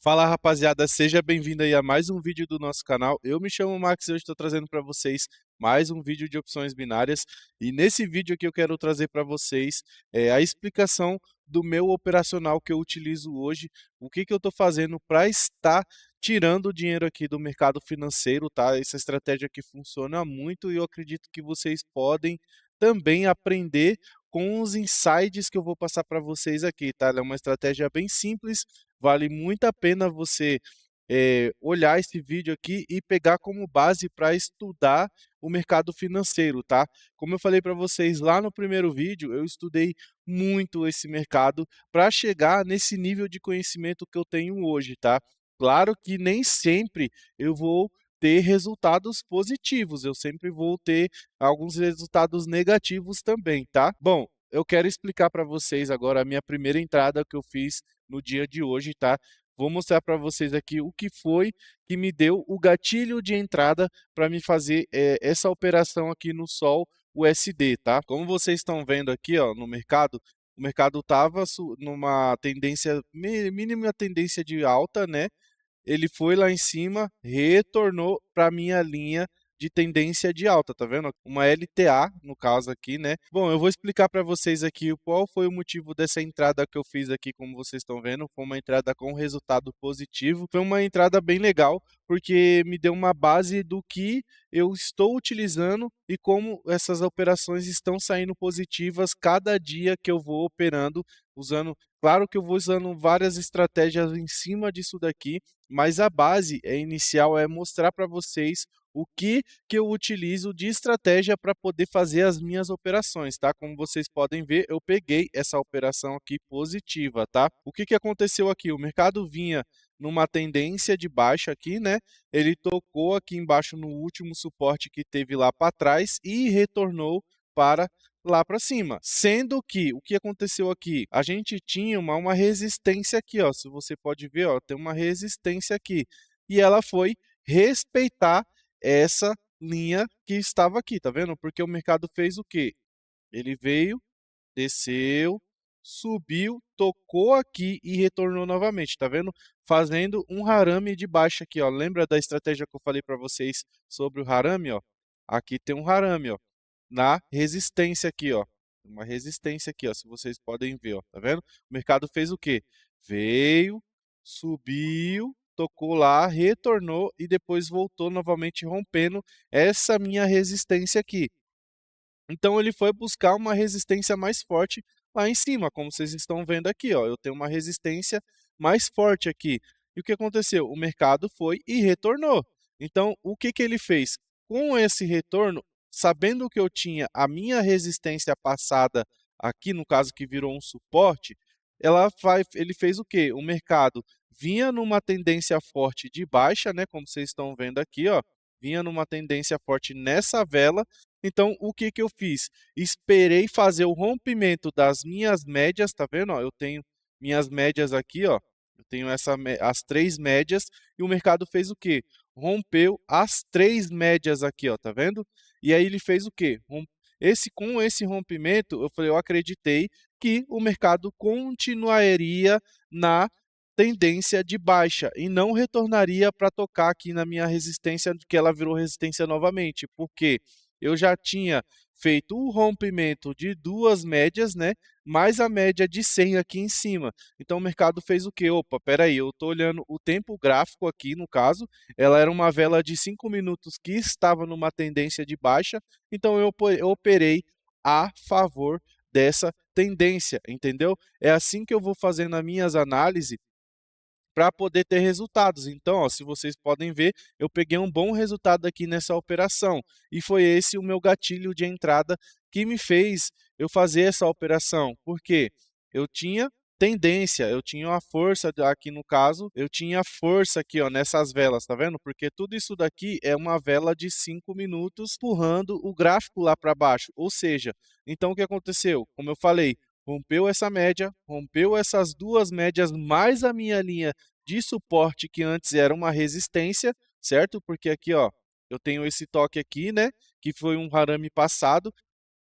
Fala rapaziada, seja bem-vindo aí a mais um vídeo do nosso canal. Eu me chamo Max e hoje estou trazendo para vocês mais um vídeo de opções binárias. E nesse vídeo aqui eu quero trazer para vocês a explicação do meu operacional que eu utilizo hoje, o que eu estou fazendo para estar tirando o dinheiro aqui do mercado financeiro, tá? Essa estratégia aqui funciona muito e eu acredito que vocês podem também aprender com os insights que eu vou passar para vocês aqui, tá? Ela é uma estratégia bem simples. Vale muito a pena você olhar esse vídeo aqui e pegar como base para estudar o mercado financeiro, tá? Como eu falei para vocês lá no primeiro vídeo, eu estudei muito esse mercado para chegar nesse nível de conhecimento que eu tenho hoje, tá? Claro que nem sempre eu vou ter resultados positivos, eu sempre vou ter alguns resultados negativos também, tá? Bom, eu quero explicar para vocês agora a minha primeira entrada que eu fiz no dia de hoje, tá? Vou mostrar para vocês aqui o que foi que me deu o gatilho de entrada para me fazer essa operação aqui no Sol USD, tá? Como vocês estão vendo aqui, ó, no mercado, o mercado estava numa tendência, mínima tendência de alta, né? Ele foi lá em cima, retornou para minha linha de tendência de alta, tá vendo? Uma LTA, no caso aqui, né? Bom, eu vou explicar para vocês aqui qual foi o motivo dessa entrada que eu fiz aqui, como vocês estão vendo. Foi uma entrada com resultado positivo. Foi uma entrada bem legal, porque me deu uma base do que eu estou utilizando e como essas operações estão saindo positivas cada dia que eu vou operando, usando. Claro que eu vou usando várias estratégias em cima disso daqui, mas a base inicial é mostrar para vocês o que eu utilizo de estratégia para poder fazer as minhas operações, tá? Como vocês podem ver, eu peguei essa operação aqui positiva, tá? O que aconteceu aqui? O mercado vinha numa tendência de baixa aqui, né? Ele tocou aqui embaixo no último suporte que teve lá para trás e retornou para lá para cima. Sendo que o que aconteceu aqui? A gente tinha uma resistência aqui, ó. Se você pode ver, ó, tem uma resistência aqui. E ela foi respeitar essa linha que estava aqui, tá vendo? Porque o mercado fez o quê? Ele veio, desceu, subiu, tocou aqui e retornou novamente, tá vendo? Fazendo um harame de baixa aqui, ó. Lembra da estratégia que eu falei para vocês sobre o harame, ó? Aqui tem um harame, ó, na resistência aqui, ó. Uma resistência aqui, ó, se vocês podem ver, ó, tá vendo? O mercado fez o quê? Veio, subiu, tocou lá, retornou e depois voltou novamente rompendo essa minha resistência aqui. Então ele foi buscar uma resistência mais forte lá em cima, como vocês estão vendo aqui, ó. Eu tenho uma resistência mais forte aqui. E o que aconteceu? O mercado foi e retornou. Então, o que ele fez? Com esse retorno, sabendo que eu tinha a minha resistência passada aqui, no caso que virou um suporte, ele fez o quê? O mercado vinha numa tendência forte de baixa, né? Como vocês estão vendo aqui, ó. Vinha numa tendência forte nessa vela. Então, o que eu fiz? Esperei fazer o rompimento das minhas médias, tá vendo? Ó, eu tenho minhas médias aqui, ó. Eu tenho as três médias e o mercado fez o quê? Rompeu as três médias aqui, ó, tá vendo? E aí ele fez o quê? Com esse rompimento, eu acreditei que o mercado continuaria na tendência de baixa e não retornaria para tocar aqui na minha resistência, que ela virou resistência novamente, porque eu já tinha feito o rompimento de duas médias, né? Mais a média de 100 aqui em cima. Então o mercado fez o quê? Opa, peraí, eu estou olhando o tempo gráfico aqui, no caso, ela era uma vela de 5 minutos que estava numa tendência de baixa, então eu operei a favor dessa tendência, entendeu? É assim que eu vou fazendo as minhas análises para poder ter resultados. Então, ó, se vocês podem ver, eu peguei um bom resultado aqui nessa operação e foi esse o meu gatilho de entrada que me fez eu fazer essa operação, porque eu tinha tendência, eu tinha uma força aqui no caso, eu tinha força aqui, ó, nessas velas, tá vendo? Porque tudo isso daqui é uma vela de 5 minutos empurrando o gráfico lá para baixo. Ou seja, então o que aconteceu? Como eu falei, rompeu essa média, rompeu essas duas médias mais a minha linha de suporte que antes era uma resistência, certo? Porque aqui, ó, eu tenho esse toque aqui, né, que foi um harame passado.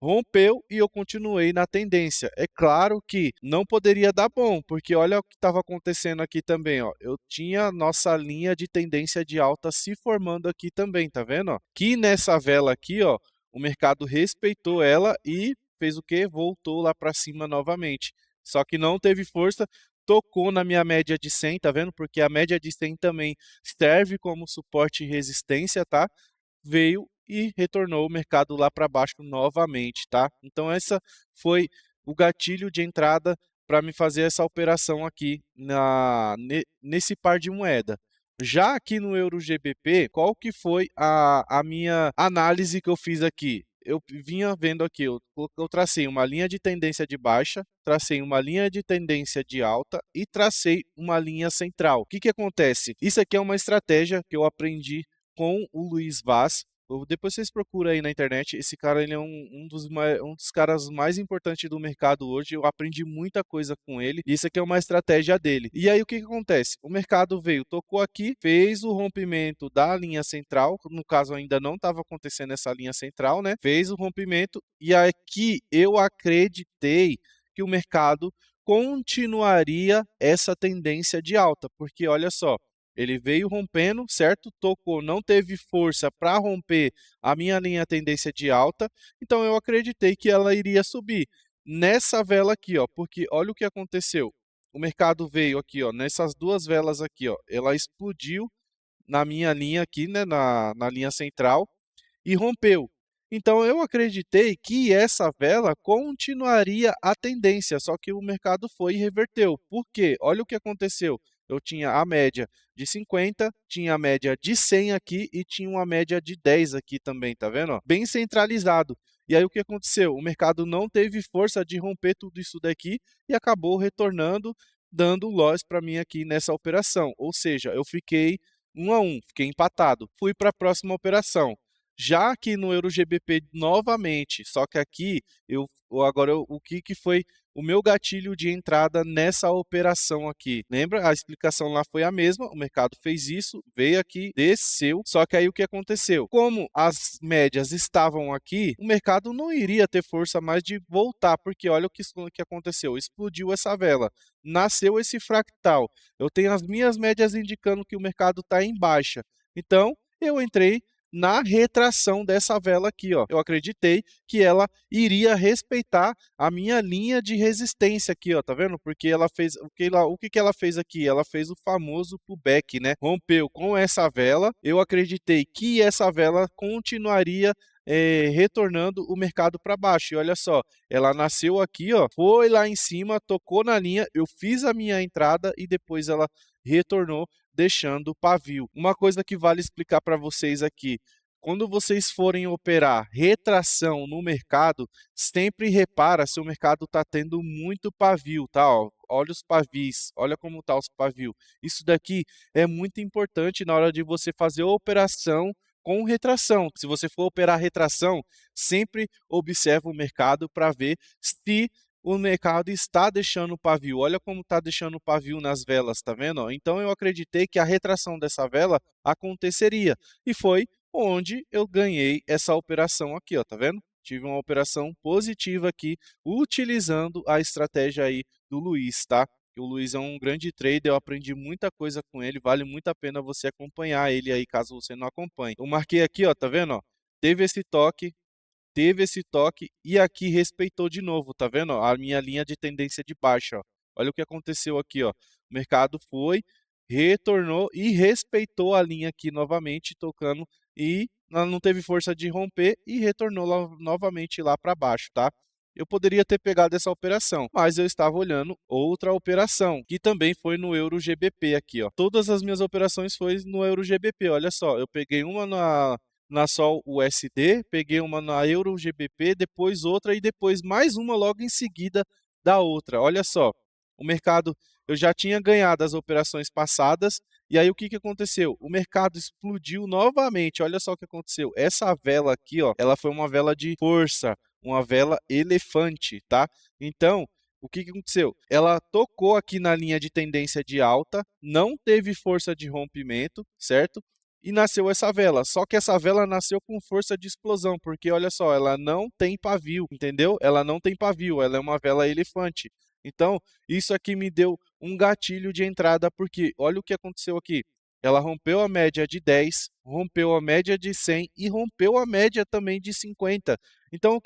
rompeu e eu continuei na tendência. É claro que não poderia dar bom, porque olha o que estava acontecendo aqui também, ó. Eu tinha nossa linha de tendência de alta se formando aqui também, tá vendo, ó? Que nessa vela aqui, ó, o mercado respeitou ela e fez o quê? Voltou lá para cima novamente. Só que não teve força, tocou na minha média de 100, tá vendo? Porque a média de 100 também serve como suporte e resistência, tá? Veio e retornou o mercado lá para baixo novamente, tá? Então essa foi o gatilho de entrada para me fazer essa operação aqui nesse par de moeda. Já aqui no Euro GBP, qual que foi a minha análise que eu fiz aqui? Eu vinha vendo aqui, eu tracei uma linha de tendência de baixa, tracei uma linha de tendência de alta e tracei uma linha central. O que que acontece? Isso aqui é uma estratégia que eu aprendi com o Luiz Vaz. Depois vocês procuram aí na internet, esse cara ele é um dos caras mais importantes do mercado hoje, eu aprendi muita coisa com ele, e isso aqui é uma estratégia dele. E aí o que que acontece? O mercado veio, tocou aqui, fez o rompimento da linha central, no caso ainda não estava acontecendo essa linha central, né? Fez o rompimento, e aqui eu acreditei que o mercado continuaria essa tendência de alta, porque olha só, ele veio rompendo, certo? Tocou, não teve força para romper a minha linha tendência de alta, então eu acreditei que ela iria subir nessa vela aqui, ó, porque olha o que aconteceu. O mercado veio aqui, ó, nessas duas velas aqui, ó, ela explodiu na minha linha aqui, né, na linha central e rompeu. Então eu acreditei que essa vela continuaria a tendência, só que o mercado foi e reverteu. Por quê? Olha o que aconteceu. Eu tinha a média de 50, tinha a média de 100 aqui e tinha uma média de 10 aqui também, tá vendo? Ó? Bem centralizado. E aí o que aconteceu? O mercado não teve força de romper tudo isso daqui e acabou retornando, dando loss para mim aqui nessa operação. Ou seja, eu fiquei 1 a 1, fiquei empatado. Fui para a próxima operação. Já aqui no Euro GBP novamente, só que aqui o que que foi o meu gatilho de entrada nessa operação aqui? Lembra? A explicação lá foi a mesma, o mercado fez isso, veio aqui, desceu, só que aí o que aconteceu? Como as médias estavam aqui, o mercado não iria ter força mais de voltar, porque olha o que aconteceu, explodiu essa vela, nasceu esse fractal, eu tenho as minhas médias indicando que o mercado está em baixa, então eu entrei na retração dessa vela aqui, ó. Eu acreditei que ela iria respeitar a minha linha de resistência aqui, ó, tá vendo? Porque ela fez o que que ela fez aqui? Ela fez o famoso pullback, né? Rompeu com essa vela. Eu acreditei que essa vela continuaria retornando o mercado para baixo. E olha só, ela nasceu aqui, ó, foi lá em cima, tocou na linha, eu fiz a minha entrada e depois ela retornou deixando o pavio. Uma coisa que vale explicar para vocês aqui, quando vocês forem operar retração no mercado, sempre repara se o mercado está tendo muito pavio, tá? Ó, olha os pavis, olha como tá os pavios. Isso daqui é muito importante na hora de você fazer a operação com retração. Se você for operar retração, sempre observe o mercado para ver se o mercado está deixando o pavio. Olha como está deixando o pavio nas velas, tá vendo? Então eu acreditei que a retração dessa vela aconteceria. E foi onde eu ganhei essa operação aqui, ó, tá vendo? Tive uma operação positiva aqui, utilizando a estratégia aí do Luiz, tá? O Luiz é um grande trader, eu aprendi muita coisa com ele, vale muito a pena você acompanhar ele aí, caso você não acompanhe. Eu marquei aqui, ó, tá vendo? Ó? Teve esse toque e aqui respeitou de novo, tá vendo? A minha linha de tendência de baixa, ó. Olha o que aconteceu aqui, ó. O mercado foi, retornou e respeitou a linha aqui novamente, tocando e não teve força de romper e retornou novamente lá para baixo, tá? Eu poderia ter pegado essa operação, mas eu estava olhando outra operação, que também foi no Euro GBP aqui, ó. Todas as minhas operações foi no Euro GBP, olha só. Eu peguei uma na Sol USD, peguei uma na Euro GBP, depois outra e depois mais uma logo em seguida da outra. Olha só, o mercado, eu já tinha ganhado as operações passadas, e aí o que que aconteceu? O mercado explodiu novamente. Olha só o que aconteceu. Essa vela aqui, ó, ela foi uma vela de força, uma vela elefante, tá? Então, o que que aconteceu? Ela tocou aqui na linha de tendência de alta, não teve força de rompimento, certo? e nasceu essa vela. Só que essa vela nasceu com força de explosão, porque olha só, ela não tem pavio, entendeu? Ela não tem pavio, ela é uma vela elefante. Então, isso aqui me deu um gatilho de entrada, porque olha o que aconteceu aqui. Ela rompeu a média de 10, rompeu a média de 100 e rompeu a média também de 50. Então,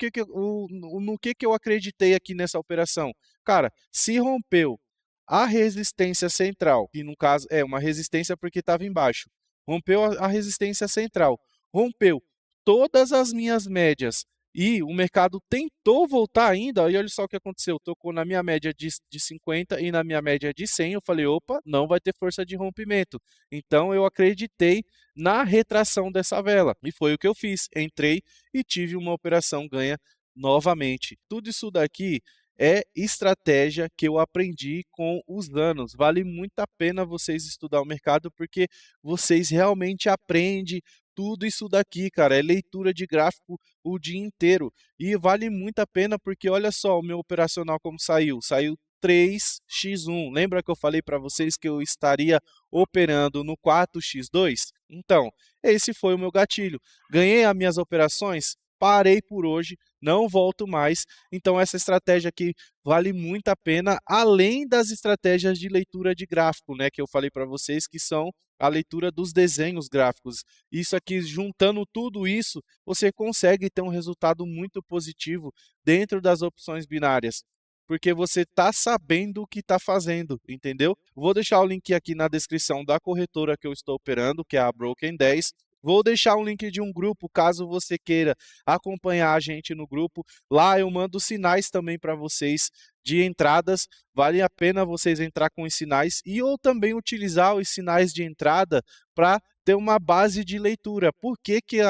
no que eu acreditei aqui nessa operação? Cara, se rompeu a resistência central, que no caso é uma resistência porque estava embaixo, rompeu a resistência central, rompeu todas as minhas médias e o mercado tentou voltar ainda, e olha só o que aconteceu, tocou na minha média de 50 e na minha média de 100, eu falei, opa, não vai ter força de rompimento. Então eu acreditei na retração dessa vela, e foi o que eu fiz, entrei e tive uma operação ganha novamente. Tudo isso daqui é estratégia que eu aprendi com os anos. Vale muito a pena vocês estudar o mercado, porque vocês realmente aprendem tudo isso daqui, cara. É leitura de gráfico o dia inteiro. E vale muito a pena porque olha só o meu operacional como saiu. Saiu 3x1. Lembra que eu falei para vocês que eu estaria operando no 4x2? Então, esse foi o meu gatilho. Ganhei as minhas operações, parei por hoje, não volto mais. Então, essa estratégia aqui vale muito a pena, além das estratégias de leitura de gráfico, né, que eu falei para vocês, que são a leitura dos desenhos gráficos. Isso aqui, juntando tudo isso, você consegue ter um resultado muito positivo dentro das opções binárias, porque você está sabendo o que está fazendo, entendeu? Vou deixar o link aqui na descrição da corretora que eu estou operando, que é a Broken 10. Vou deixar um link de um grupo, caso você queira acompanhar a gente no grupo. Lá eu mando sinais também para vocês de entradas. Vale a pena vocês entrar com os sinais e ou também utilizar os sinais de entrada para ter uma base de leitura. Por que que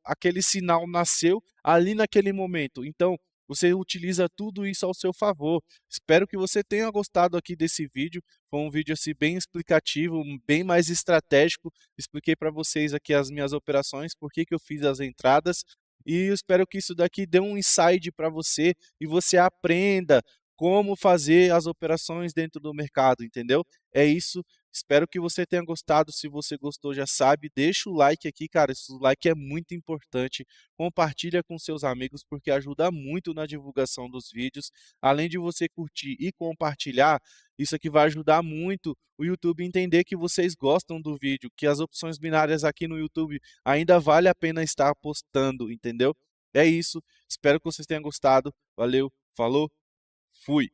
aquele sinal nasceu ali naquele momento? Então, você utiliza tudo isso ao seu favor. Espero que você tenha gostado aqui desse vídeo. Foi um vídeo assim bem explicativo, bem mais estratégico. Expliquei para vocês aqui as minhas operações, por que que eu fiz as entradas. E eu espero que isso daqui dê um insight para você e você aprenda como fazer as operações dentro do mercado, entendeu? É isso. Espero que você tenha gostado. Se você gostou, já sabe, deixa o like aqui, cara. Esse like é muito importante. Compartilha com seus amigos, porque ajuda muito na divulgação dos vídeos. Além de você curtir e compartilhar, isso aqui vai ajudar muito o YouTube a entender que vocês gostam do vídeo, que as opções binárias aqui no YouTube ainda vale a pena estar postando, entendeu? É isso. Espero que vocês tenham gostado. Valeu, falou, fui!